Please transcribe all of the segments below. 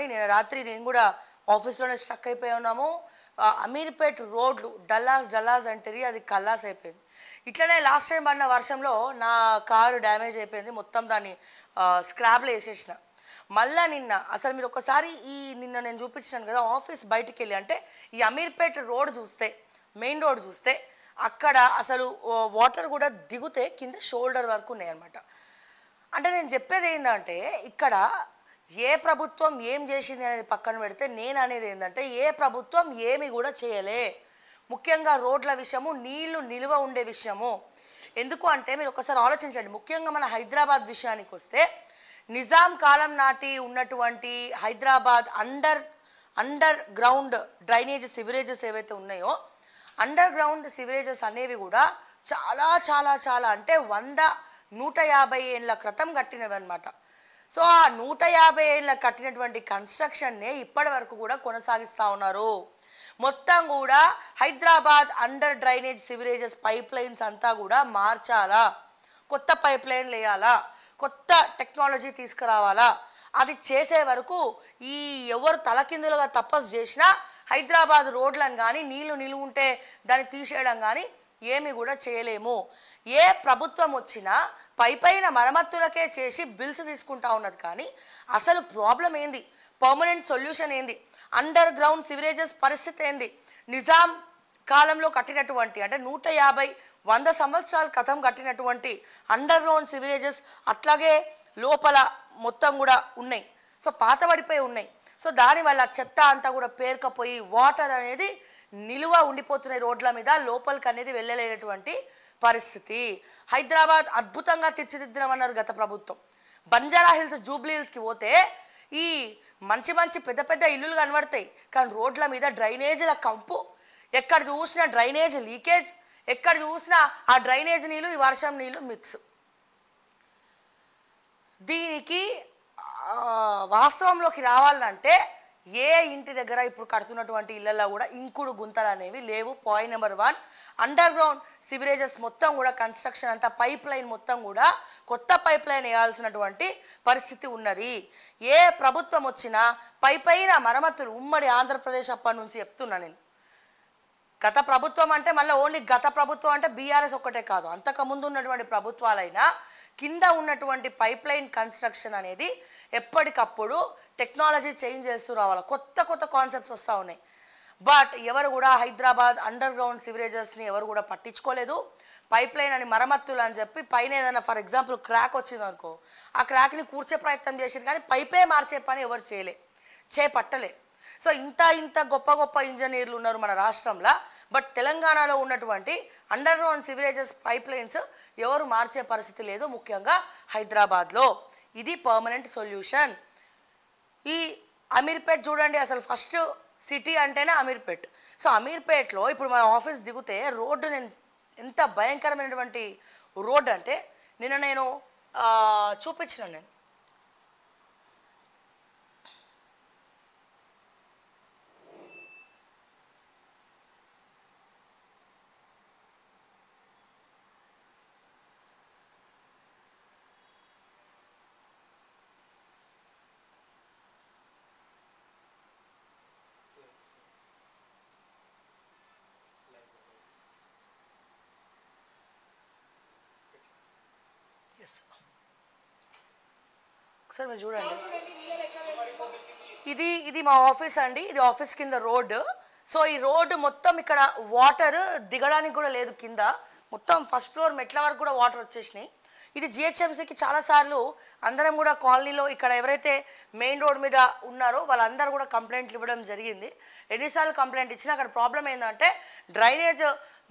చూడండి నేను రాత్రి నేను కూడా ఆఫీస్లోనే స్టక్ అయిపోయి ఉన్నాము. అమీర్పేట్ రోడ్లు డల్లాస్ అంటేది అది కల్లాస్ అయిపోయింది. ఇట్లనే లాస్ట్ టైం పడిన వర్షంలో నా కారు డ్యామేజ్ అయిపోయింది, మొత్తం దాన్ని స్క్రాప్లో వేసేసిన. మళ్ళీ నిన్న అసలు మీరు ఒకసారి నిన్న నేను చూపించాను కదా ఆఫీస్ బయటికి వెళ్ళి, అంటే ఈ అమీర్పేట్ రోడ్ చూస్తే, మెయిన్ రోడ్ చూస్తే అక్కడ అసలు వాటర్ కూడా దిగుతే కింద షోల్డర్ వరకు ఉన్నాయన్నమాట. అంటే నేను చెప్పేది ఏంటంటే ఇక్కడ ఏ ప్రభుత్వం ఏం చేసింది అనేది పక్కన పెడితే నేను అనేది ఏంటంటే ఏ ప్రభుత్వం ఏమి కూడా చేయలే. ముఖ్యంగా రోడ్ల విషయము, నీళ్లు నిల్వ ఉండే విషయము. ఎందుకు అంటే మీరు ఒకసారి ఆలోచించండి, ముఖ్యంగా మన హైదరాబాద్ విషయానికి వస్తే నిజాం కాలం నాటి ఉన్నటువంటి హైదరాబాద్ అండర్ గ్రౌండ్ డ్రైనేజ్ సివరేజెస్ ఏవైతే ఉన్నాయో, అండర్ గ్రౌండ్ సివరేజెస్ అనేవి కూడా చాలా చాలా చాలా అంటే 100-150 ఏళ్ళ క్రితం కట్టినవి అనమాట. సో ఆ 150 ఏళ్ళ కట్టినటువంటి కన్స్ట్రక్షన్నే ఇప్పటి వరకు కూడా కొనసాగిస్తూ ఉన్నారు. మొత్తం కూడా Hyderabad under drainage sewerages pipe lines అంతా కూడా మార్చాలా, కొత్త పైప్ లైన్లు వేయాలా, కొత్త టెక్నాలజీ తీసుకురావాలా. అది చేసే వరకు ఎవరు తలకిందులుగా తపస్సు చేసినా హైదరాబాద్ రోడ్లను కానీ నీళ్లు నిలువ ఉంటే దాన్ని తీసేయడం కానీ ఏమి కూడా చేయలేము. ఏ ప్రభుత్వం వచ్చినా పైన మరమ్మతులకే చేసి బిల్స్ తీసుకుంటా ఉన్నది. కానీ అసలు ప్రాబ్లం ఏంది, పర్మనెంట్ సొల్యూషన్ ఏంది, అండర్ గ్రౌండ్ సివరేజెస్ పరిస్థితి ఏంది, నిజాం కాలంలో కట్టినటువంటి అంటే 150-100 సంవత్సరాల క్రితం కట్టినటువంటి అండర్ గ్రౌండ్ సివరేజెస్ అట్లాగే లోపల మొత్తం కూడా ఉన్నాయి. సో పాతబడిపోయి ఉన్నాయి. సో దానివల్ల చెత్త అంతా కూడా పేరుకపోయి వాటర్ అనేది నిలువ ఉండిపోతున్నాయి రోడ్ల మీద, లోపలికి అనేది వెళ్ళలేనటువంటి పరిస్థితి. హైదరాబాద్ అద్భుతంగా తీర్చిదిద్దమన్నారు గత ప్రభుత్వం. బంజారా హిల్స్, జూబ్లీ హిల్స్కి పోతే ఈ మంచి పెద్ద ఇల్లులు కనబడతాయి, కానీ రోడ్ల మీద డ్రైనేజీల కంపు, ఎక్కడ చూసినా డ్రైనేజ్ లీకేజ్, ఎక్కడ చూసినా ఆ డ్రైనేజ్ నీళ్ళు ఈ వర్షం నీళ్ళు మిక్స్. దీనికి వాస్తవంలోకి రావాలంటే ఏ ఇంటి దగ్గర ఇప్పుడు కడుతున్నటువంటి ఇళ్లలో కూడా ఇంకుడు గుంతలు అనేవి లేవు. పాయింట్ నెంబర్ 1, అండర్ గ్రౌండ్ సివరేజెస్ మొత్తం కూడా కన్స్ట్రక్షన్ అంతా పైప్ లైన్ మొత్తం కూడా కొత్త పైప్ లైన్ వేయాల్సినటువంటి పరిస్థితి ఉన్నది. ఏ ప్రభుత్వం వచ్చినా పైన మరమ్మతులు ఉమ్మడి ఆంధ్రప్రదేశ్ అప్పటి నుంచి చెప్తున్నా నేను. గత ప్రభుత్వం అంటే మళ్ళీ ఓన్లీ గత ప్రభుత్వం అంటే బీఆర్ఎస్ ఒక్కటే కాదు, అంతకుముందు ఉన్నటువంటి ప్రభుత్వాలైనా కింద ఉన్నటువంటి పైప్ లైన్ కన్స్ట్రక్షన్ అనేది ఎప్పటికప్పుడు టెక్నాలజీ చేంజ్ చేస్తూ రావాలి, కొత్త కాన్సెప్ట్స్ వస్తూ ఉన్నాయి. బట్ ఎవరు కూడా హైదరాబాద్ అండర్ గ్రౌండ్ సివరేజెస్ని ఎవరు కూడా పట్టించుకోలేదు. పైప్ లైన్ అని మరమ్మతులు అని చెప్పి పైన ఏదైనా ఫర్ ఎగ్జాంపుల్ క్రాక్ వచ్చింది అనుకో, ఆ క్రాక్ని కూర్చే ప్రయత్నం చేసారు, కానీ పైపే మార్చే పని ఎవరు చేపట్టలే. సో ఇంత గొప్ప ఇంజనీర్లు ఉన్నారు మన రాష్ట్రంలో, బట్ తెలంగాణలో ఉన్నటువంటి అండర్ గ్రౌండ్ సివరేజెస్ పైప్ లైన్స్ ఎవరు మార్చే పరిస్థితి లేదు, ముఖ్యంగా హైదరాబాద్లో. ఇది పర్మనెంట్ సొల్యూషన్. ఈ అమీర్పేట్ చూడండి, అసలు ఫస్ట్ సిటీ అంటేనే అమీర్పేట్. సో అమీర్పేట్లో ఇప్పుడు మన ఆఫీస్ దిగితే రోడ్డు నేను ఎంత భయంకరమైనటువంటి రోడ్ అంటే నిన్న నేను చూపించిన నేను ఒకసారి మీరు చూడండి, ఇది మా ఆఫీస్ అండి, ఇది ఆఫీస్ కింద రోడ్డు. సో ఈ రోడ్డు మొత్తం ఇక్కడ వాటర్ దిగడానికి కూడా లేదు, కింద మొత్తం ఫస్ట్ ఫ్లోర్ మెట్ల వరకు కూడా వాటర్ వచ్చేసినాయి. ఇది జిహెచ్ఎంసీకి చాలాసార్లు అందరం కూడా కాలనీలో ఇక్కడ ఎవరైతే మెయిన్ రోడ్ మీద ఉన్నారో వాళ్ళందరూ కూడా కంప్లైంట్లు ఇవ్వడం జరిగింది. ఎన్నిసార్లు కంప్లైంట్ ఇచ్చినా అక్కడ ప్రాబ్లం ఏంటంటే డ్రైనేజ్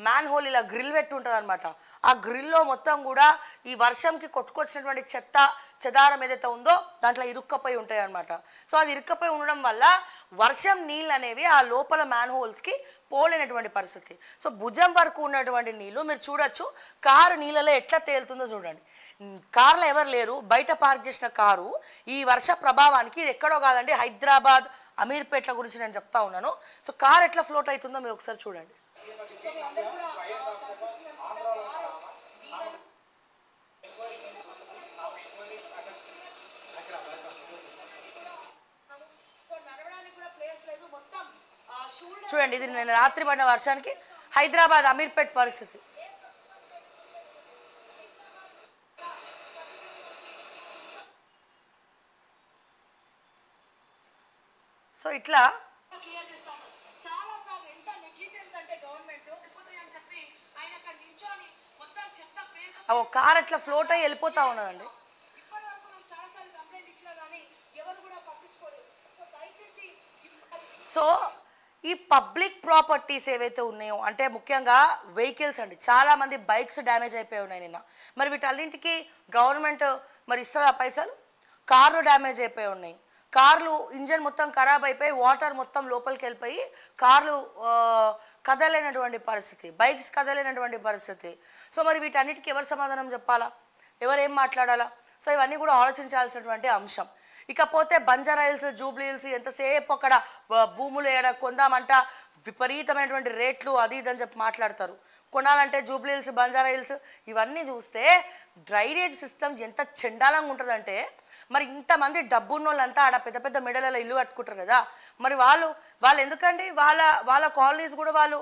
మ్యాన్ హోల్ ఇలా గ్రిల్ పెట్టి ఉంటుంది అనమాట. ఆ గ్రిల్లో మొత్తం కూడా ఈ వర్షంకి కొట్టుకొచ్చినటువంటి చెదారం ఏదైతే ఉందో దాంట్లో ఇరుక్కపోయి ఉంటాయి అనమాట. సో అది ఇరుక్కపోయి ఉండడం వల్ల వర్షం నీళ్ళు అనేవి ఆ లోపల మ్యాన్ హోల్స్కి పోలేనటువంటి పరిస్థితి. సో భుజం వరకు ఉన్నటువంటి నీళ్ళు మీరు చూడొచ్చు, కారు నీళ్ళలో ఎట్లా తేలుతుందో చూడండి. కార్లో ఎవరు లేరు, బయట పార్క్ చేసిన కారు ఈ వర్ష ప్రభావానికి, ఇది ఎక్కడో కాదండి హైదరాబాద్ అమీర్పేట్ల గురించి నేను చెప్తా ఉన్నాను. సో కార్ ఎట్లా ఫ్లోట్ అవుతుందో మీరు ఒకసారి చూడండి. సో చూడండి, ఇది నేను రాత్రి పడిన వర్షానికి హైదరాబాద్ అమీర్పేట్ పరిస్థితి. సో ఇట్లా కార్ అట్లా ఫ్లోట్ అయ్యి వెళ్ళిపోతా ఉన్నదండి. సో ఈ పబ్లిక్ ప్రాపర్టీస్ ఏవైతే ఉన్నాయో, అంటే ముఖ్యంగా వెహికల్స్ అండి, చాలామంది బైక్స్ డ్యామేజ్ అయిపోయి ఉన్నాయి నిన్న. మరి వీటన్నింటికి గవర్నమెంట్ మరి ఇస్తుందా పైసలు? కార్లు డ్యామేజ్ అయిపోయి ఉన్నాయి, కార్లు ఇంజన్ మొత్తం ఖరాబ్ అయిపోయి వాటర్ మొత్తం లోపలికి వెళ్ళిపోయి కార్లు కదలేనటువంటి పరిస్థితి, బైక్స్ కదలేనటువంటి పరిస్థితి. సో మరి వీటన్నిటికీ ఎవరు సమాధానం చెప్పాలా, ఎవరేం మాట్లాడాలా? సో ఇవన్నీ కూడా ఆలోచించాల్సినటువంటి అంశం. ఇకపోతే బంజారా హిల్స్, జూబ్లీ హిల్స్, ఎంతసేపు అక్కడ భూములు ఏడ కొందామంట, విపరీతమైనటువంటి రేట్లు అది ఇదని చెప్పి మాట్లాడతారు. కొనాలంటే జూబ్లీ హిల్స్, బంజారా హిల్స్ ఇవన్నీ చూస్తే డ్రైనేజ్ సిస్టమ్ ఎంత చండాలంగా ఉంటుందంటే, మరి ఇంతమంది డబ్బున్న వాళ్ళంతా ఆడ పెద్ద పెద్ద మెడలలో ఇల్లు కట్టుకుంటారు కదా, మరి వాళ్ళు ఎందుకండి వాళ్ళ కాలనీస్ కూడా వాళ్ళు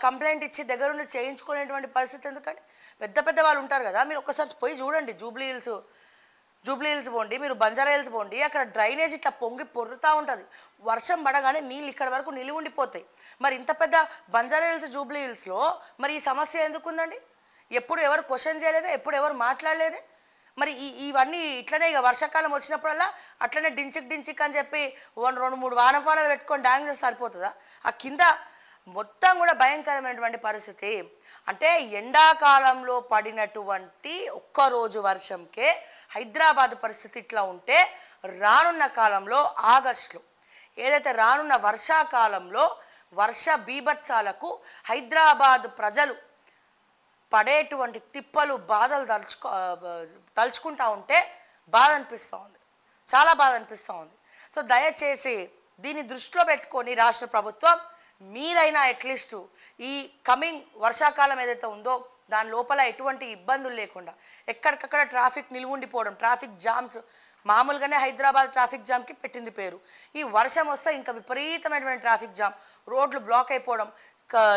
కంప్లైంట్ ఇచ్చి దగ్గరుండి చేయించుకునేటువంటి పరిస్థితి ఎందుకండి? పెద్ద పెద్ద వాళ్ళు ఉంటారు కదా, మీరు ఒక్కసారి పోయి చూడండి, జూబ్లీ హిల్స్ పోండి, మీరు బంజారా హిల్స్ పోండి, అక్కడ డ్రైనేజ్ ఇట్లా పొంగి పొర్రుతూ ఉంటుంది. వర్షం పడగానే నీళ్ళు ఇక్కడ వరకు నిలివి ఉండిపోతాయి. మరి ఇంత పెద్ద బంజారా హిల్స్, జూబ్లీ హిల్స్లో మరి ఈ సమస్య ఎందుకు ఉందండి? ఎప్పుడు ఎవరు క్వశ్చన్ చేయలేదే, ఎప్పుడు ఎవరు మాట్లాడలేదే? మరి ఇవన్నీ ఇట్లనే ఇక వర్షాకాలం వచ్చినప్పుడల్లా అట్లనే డించిక్ అని చెప్పి 2-3 వానపానాలు పెట్టుకొని డ్యామ్ చేసి సరిపోతుందా? ఆ కింద మొత్తం కూడా భయంకరమైనటువంటి పరిస్థితి. అంటే ఎండాకాలంలో పడినటువంటి ఒక్కరోజు వర్షంకే హైదరాబాద్ పరిస్థితి ఇట్లా ఉంటే, రానున్న కాలంలో ఆగస్టులో ఏదైతే రానున్న వర్షాకాలంలో వర్ష బీభత్సాలకు హైదరాబాద్ ప్రజలు పడేటువంటి తిప్పలు, బాధలు తలుచుకుంటా ఉంటే బాధ అనిపిస్తూ ఉంది, చాలా బాధ అనిపిస్తూ ఉంది. సో దయచేసి దీన్ని దృష్టిలో పెట్టుకొని రాష్ట్ర ప్రభుత్వం మీరైనా అట్లీస్ట్ ఈ కమింగ్ వర్షాకాలం ఏదైతే ఉందో దాని లోపల ఎటువంటి ఇబ్బందులు లేకుండా, ఎక్కడికక్కడ ట్రాఫిక్ నిలువుండిపోవడం, ట్రాఫిక్ జామ్స్, మామూలుగానే హైదరాబాద్ ట్రాఫిక్ జామ్కి పెట్టింది పేరు, ఈ వర్షం వస్తే ఇంకా విపరీతమైనటువంటి ట్రాఫిక్ జామ్, రోడ్లు బ్లాక్ అయిపోవడం,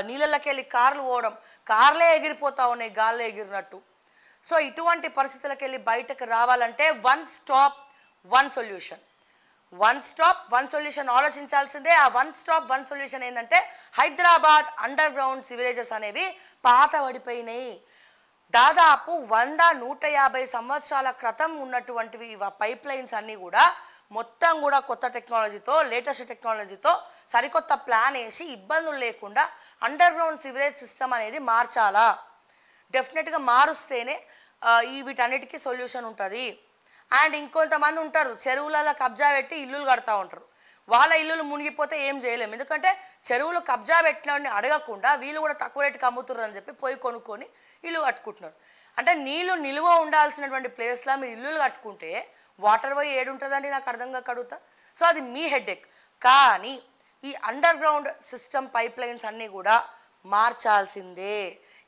నీళ్ళకి వెళ్ళి కార్లు పోవడం, కార్లే ఎగిరిపోతూ ఉన్నాయి గాల్లో ఎగిరినట్టు. సో ఇటువంటి పరిస్థితులకు వెళ్ళి బయటకు రావాలంటే వన్ స్టాప్ వన్ సొల్యూషన్ ఆలోచించాల్సిందే. ఆ వన్ స్టాప్ వన్ సొల్యూషన్ ఏంటంటే, హైదరాబాద్ అండర్ గ్రౌండ్ సివరేజెస్ అనేవి పాత పడిపోయినాయి. దాదాపు 100-150 సంవత్సరాల క్రితం ఉన్నటువంటివి పైప్ లైన్స్ అన్నీ కూడా మొత్తం కూడా కొత్త టెక్నాలజీతో, లేటెస్ట్ టెక్నాలజీతో సరికొత్త ప్లాన్ వేసి ఇబ్బందులు లేకుండా అండర్ గ్రౌండ్ సివరేజ్ సిస్టమ్ అనేది మార్చాలా. డెఫినెట్గా మారుస్తేనే వీటన్నిటికీ సొల్యూషన్ ఉంటుంది. అండ్ ఇంకొంతమంది ఉంటారు, చెరువులలో కబ్జా పెట్టి ఇల్లులు కడతా ఉంటారు. వాళ్ళ ఇల్లులు మునిగిపోతే ఏం చేయలేము, ఎందుకంటే చెరువులు కబ్జా పెట్టినని అడగకుండా వీళ్ళు కూడా తక్కువ రేటుకి అమ్ముతున్నారు అని చెప్పి పోయి కొనుక్కొని ఇల్లు కట్టుకుంటున్నారు. అంటే నీళ్ళు నిల్వ ఉండాల్సినటువంటి ప్లేస్లో మీరు ఇల్లులు కట్టుకుంటే వాటర్ పోయి ఏడుంటుందండి, నాకు అర్థంగా కడుగుతా. సో అది మీ హెడేక్. కానీ ఈ under ground system pipe lines అన్నీ కూడా మార్చాల్సిందే.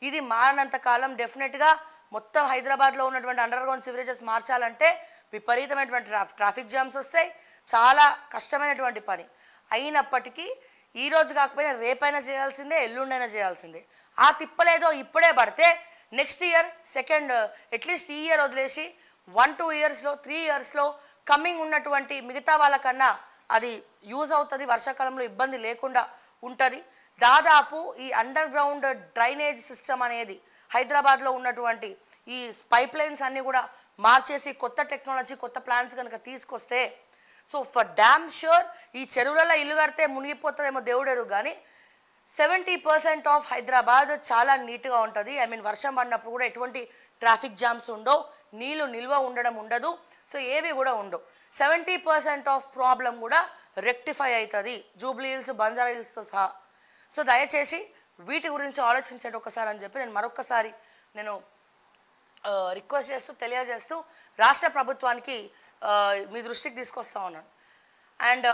ఇది మారినంత కాలం డెఫినెట్గా మొత్తం హైదరాబాద్లో ఉన్నటువంటి అండర్ గ్రౌండ్ సివరేజెస్ మార్చాలంటే విపరీతమైనటువంటి ట్రాఫిక్ జామ్స్ వస్తాయి, చాలా కష్టమైనటువంటి పని. అయినప్పటికీ ఈరోజు కాకపోయినా రేపైనా చేయాల్సిందే, ఎల్లుండైనా చేయాల్సిందే. ఆ తిప్పలేదో ఇప్పుడే పడితే నెక్స్ట్ ఇయర్ అట్లీస్ట్ ఈ ఇయర్ వదిలేసి 1-2 ఇయర్స్లో 3 ఇయర్స్లో కమింగ్ ఉన్నటువంటి మిగతా వాళ్ళకన్నా అది యూజ్ అవుతుంది, వర్షాకాలంలో ఇబ్బంది లేకుండా ఉంటుంది. దాదాపు ఈ అండర్ గ్రౌండ్ డ్రైనేజ్ సిస్టమ్ అనేది హైదరాబాద్లో ఉన్నటువంటి ఈ పైప్ లైన్స్ అన్నీ కూడా మార్చేసి కొత్త టెక్నాలజీ, కొత్త ప్లాన్స్ కనుక తీసుకొస్తే, సో ఫర్ డ్యామ్ ష్యూర్ ఈ చెరువులలో ఇల్లు కడితే మునిగిపోతుందేమో దేవుడెరు, కానీ 70% ఆఫ్ హైదరాబాద్ చాలా నీట్గా ఉంటుంది. వర్షం పడినప్పుడు కూడా ఎటువంటి ట్రాఫిక్ జామ్స్ ఉండవు, నీళ్ళు నిల్వ ఉండదు. సో ఏవి కూడా ఉండవు. 70% ఆఫ్ ప్రాబ్లం కూడా రెక్టిఫై అవుతుంది జూబ్లీ హిల్స్, బంజారా హిల్స్తో సహా. సో దయచేసి వీటి గురించి ఆలోచించండి ఒకసారి అని చెప్పి నేను మరొకసారి రిక్వెస్ట్ చేస్తూ తెలియజేస్తూ రాష్ట్ర ప్రభుత్వానికి మీ దృష్టికి తీసుకొస్తా ఉన్నాను. అండ్